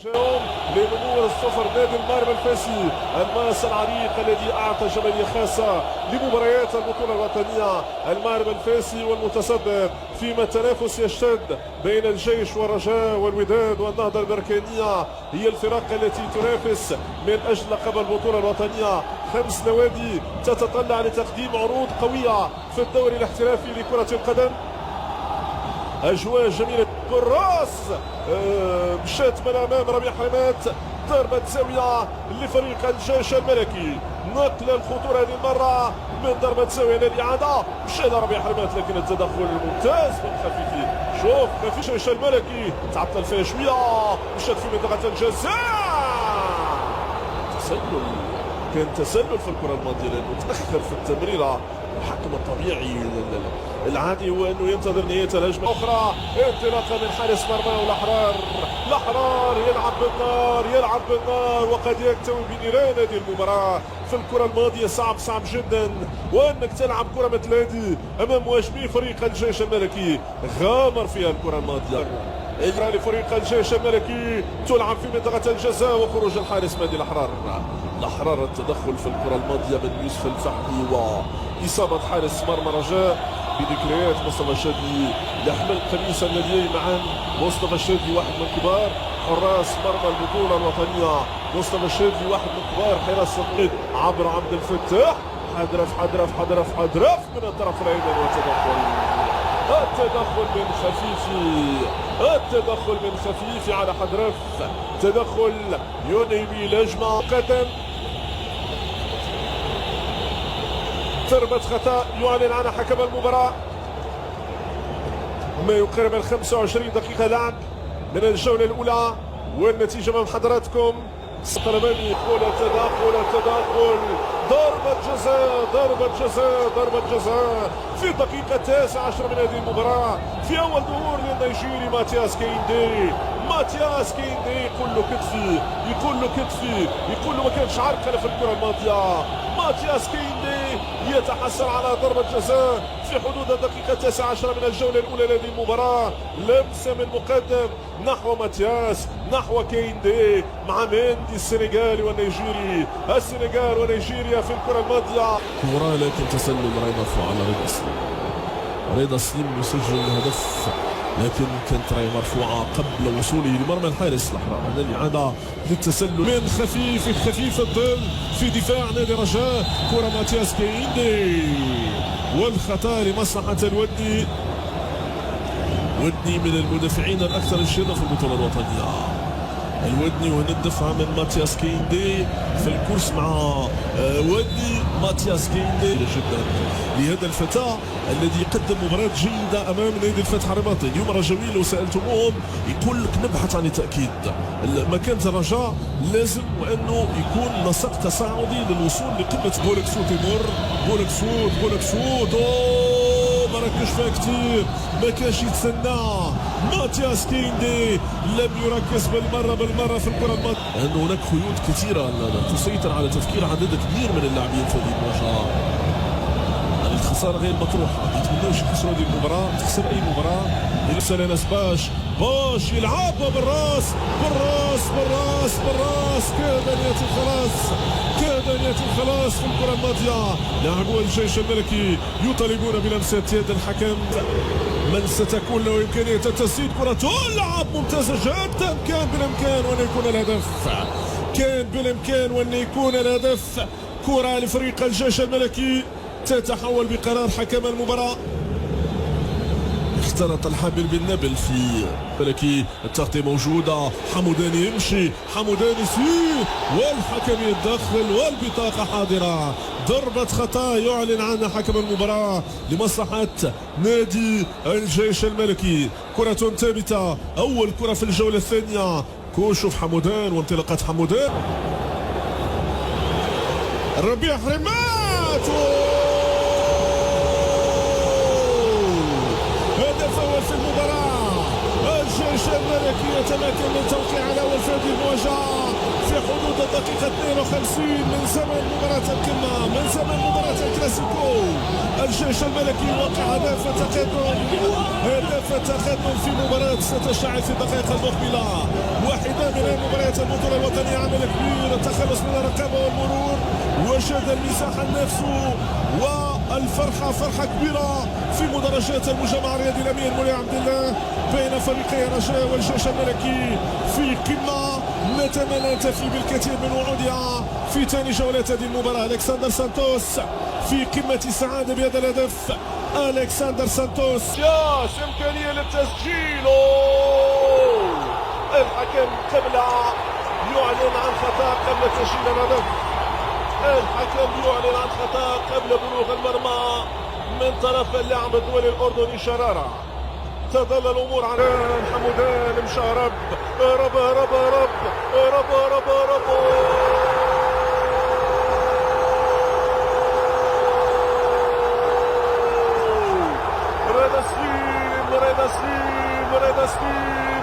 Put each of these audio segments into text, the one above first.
لنمور الصفر نادي المغرب الفاسي الماس العريق الذي اعطى جماليه خاصه لمباريات البطوله الوطنيه. المغرب الفاسي والمتصدر فيما التنافس يشتد بين الجيش والرجاء والوداد والنهضه البركانيه، هي الفرق التي تنافس من اجل لقب البطوله الوطنيه. 5 نوادي تتطلع لتقديم عروض قويه في الدوري الاحترافي لكره القدم. اجواء جميله، كراس مشات من امام ربيع حماد، ضربه زاويه لفريق الجيش الملكي، نقل الخطوره هذه المره من ضربه زاويه للاعاده، مشى ربيع حماد لكن التدخل الممتاز من خفيفي. شوف خفيف الجيش الملكي تعطل فيها شويه، مشات في منطقه الجزاء، تسلل، كان تسلل في الكره الماضيه لانه تاخر في التمريره. الحكم الطبيعي العادي هو انه ينتظر نهايه الهجمه اخرى. انطلاقه من حارس مرمى الاحرار يلعب بالنار وقد يكتوي بنيران هذه المباراه. في الكره الماضيه صعب جدا، وانك تلعب كره مثل هذه امام مهاجمي فريق الجيش الملكي. غامر فيها الكره الماضيه لفريق الجيش الملكي، تلعب في منطقه الجزاء وخروج الحارس مهدي الاحرار. التدخل في الكره الماضيه من يوسف الفحلي واصابه حارس مرمى رجاء بذكريات مصطفى الشادي يحمل قميص الناديين معا. مصطفى الشادي واحد من كبار حراس مرمى البطوله الوطنيه، مصطفى الشادي واحد من كبار حراس التنقيط. عبر عبد الفتاح، حدرف من الطرف الايمن، التدخل من خفيفي على حدرف، تدخل ينهي بلجمه قدم. ضربة خطأ يعلن عنها حكم المباراة. ما يقارب من 25 دقيقة لعب من الجولة الأولى، والنتيجة أمام حضراتكم. طلباني يقول التدخل، ضربة جزاء في الدقيقة 19 من هذه المباراة، في أول ظهور للنيجيري ماتياس كيندي. يقول له كتفي، يقول له ما كانش عرقلة في الكرة الماضية. ماتياس كيندي يتحصل على ضربة جزاء في حدود الدقيقة 19 من الجولة الأولى لهذه المباراة. لمسة من مقدم نحو ماتياس، نحو كيندي مع مندي السنغالي والنيجيري. السنغال ونيجيريا في الكرة الماضية. مباراة لكن تسلل راي مرفوع على رضا سليم يسجل الهدف، لكن كانت راي مرفوعة قبل وصوله لمرمى الحارس الأحرار. هذا الإعادة للتسلل من خفيف الظل في دفاع نادي رجاء. كرة ماتياس كيندي والخطأ لمصلحة الودي من المدافعين الأكثر انشراحا في البطولة الوطنية. الودني وندفع من ماتياس كيندي في الكورس مع ودي. ماتياس كيندي جدا لهذا الفتى الذي قدم مباراة جيدة امام نادي الفتح الرباطي. اليوم الرجاويين لو سالتموهم يقول لك نبحث عن التاكيد، مكانة الرجاء لازم وانه يكون نسق تصاعدي للوصول لقمة. بولك سود ما ركزش فيها كثير، ما كانش يتسنى. ماتياس كيندي لم يركز بالمره في الكره الماضيه، لأن هناك خيوط كثيره تسيطر على تفكير عدد كبير من اللاعبين في هذه المواجهه. الخساره غير مطروحه، ما يتمناوش يخسروا هذه المباراه، تخسر اي مباراه. يرسل ناس باش يلعبها بالراس، كاد ان ياتي الخلاص في الكره الماضيه. لاعبو الجيش الملكي يطالبون بلمسه يد الحكم، من ستكون له امكانيه التسديد. كره تلعب ممتازه جدا، كان بالامكان وان يكون الهدف. كره لفريق الجيش الملكي تتحول بقرار حكم المباراه. اختلط الحبل بالنبل في ملكي، التغطية موجودة، حموداني يمشي، والحكم يتدخل والبطاقة حاضرة. ضربة خطأ يعلن عنها حكم المباراة لمصلحة نادي الجيش الملكي. كرة ثابتة، أول كرة في الجولة الثانية. شوف حمودان وانطلاقات حمودان. ربيع حرمات في المباراة. الجيش الملكي يتمكن من توقيع على أول في هذه المواجهة في حدود الدقيقة 52 من زمن مباراة القمة، من زمن مباراة الكلاسيكو. الجيش الملكي يوقع هدف التقدم في مباراة ستشتعل في الدقائق المقبلة. واحدة من المباريات الكبير، التخلص من الرقابة والمرور، وجد المساحة لنفسه، والفرحة فرحة كبيرة في مدرجات المجمع الرياضي الأمير مولاي عبد الله بين فريقي الرجاء والجيش الملكي في قمة نتمنى أن تفي بالكثير من وعودها في ثاني جولات هذه المباراة. ألكسندر سانتوس في قمة السعادة بهذا الهدف. ألكسندر سانتوس ياش إمكانية للتسجيل. الحكم قبل يعلن عن خطأ قبل تسجيل الهدف. الحكم يعلن عن خطأ قبل بلوغ المرمى من طرف اللاعب الدولي الأردني شرارة. تظل الأمور على حمودان مشارب رب رب رب رب رب رب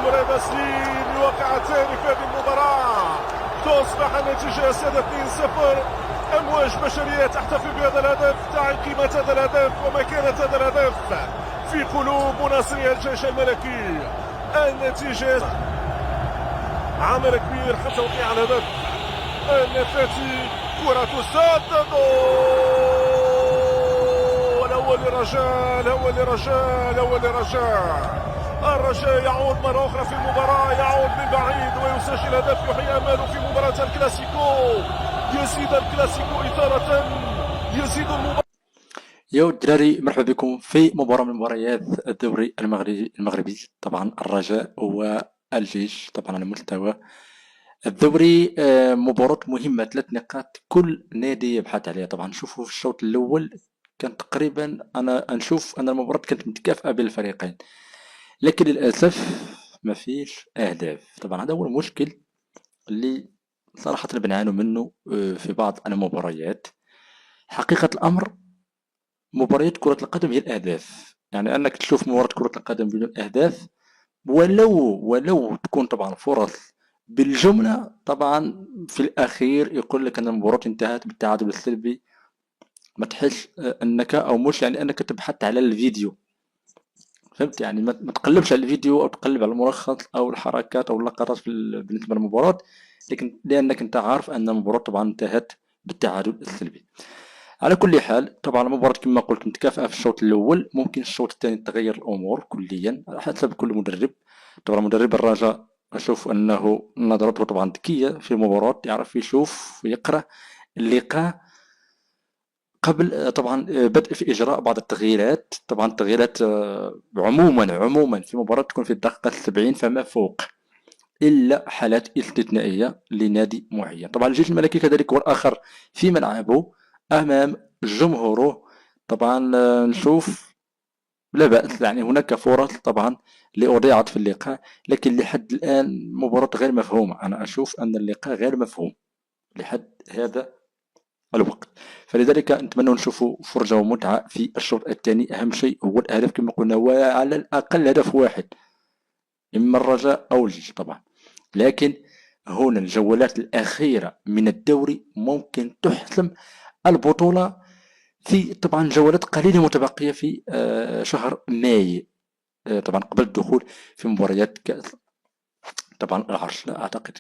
رضا سليم يوقع الثاني في هذه المباراة. تصبح النتيجة 2-0. أمواج بشرية تحتفل بهذا الهدف، تعي قيمة هذا الهدف ومكانة هذا الهدف في قلوب مناصري الجيش الملكي. النتيجة عمل كبير حتى توقيع الهدف. النفاتي كرة تسدد، الأول للرجاء، الأول للرجاء، الأول للرجاء. الرجاء يعود مرة أخرى في المباراة، يعود من بعيد ويسجل هدف يحيي أماله في مباراة الكلاسيكو. يزيد الكلاسيكو إثارة، يزيد المباراة. يا الدراري، مرحبا بكم في مباراة من مباريات الدوري المغربي. طبعا الرجاء والجيش طبعا على مستوى الدوري. مباراة مهمة، 3 نقاط كل نادي يبحث عليها. طبعا نشوفوا في الشوط الأول كان تقريبا أنا نشوف أن المباراة كانت متكافئة بين الفريقين، لكن للأسف ما فيش أهداف. طبعا هذا هو المشكل اللي صراحة بنعانوا منه في بعض المباريات. حقيقة الأمر مباريات كرة القدم هي الأهداف، يعني أنك تشوف مباراة كرة القدم بدون أهداف ولو تكون طبعا فرص بالجملة. طبعا في الأخير يقول لك أن المباراة انتهت بالتعادل السلبي، ما تحس أنك أو مش يعني أنك تبحث على الفيديو، فهمت؟ يعني ما تقلبش على الفيديو أو تقلب على الملخص أو الحركات أو اللقطات بالنسبة للمباراة، لكن لأنك أنت عارف أن المباراة طبعا انتهت بالتعادل السلبي. على كل حال طبعا المباراة كما قلت متكافئة في الشوط الأول، ممكن الشوط الثاني تغير الأمور كليا على حسب كل مدرب. طبعا مدرب الرجاء أشوف أنه نظرته طبعا ذكية في المباراة، يعرف يشوف ويقرأ اللقاء قبل طبعا بدء في إجراء بعض التغييرات. طبعا التغييرات عموما في مباراة تكون في الدقيقة 70 فما فوق، إلا حالات استثنائية لنادي معين. طبعا الجيش الملكي كذلك هو الآخر في ملعبه أمام جمهوره. طبعا نشوف لا بأس، يعني هناك فرص طبعا لأضيعت في اللقاء، لكن لحد الآن مباراة غير مفهومة. أنا أشوف أن اللقاء غير مفهوم لحد هذا الوقت، فلذلك نتمنى نشوفوا فرجة ومتعة في الشوط الثاني. أهم شيء هو الأهداف كما قلنا، وعلى الأقل هدف واحد، إما الرجاء أو الجيش طبعا. لكن هنا الجولات الأخيرة من الدوري ممكن تحسم البطولة في طبعا جولات قليلة متبقية في شهر ماي، طبعا قبل الدخول في مباريات كأس طبعا العرش. لا أعتقد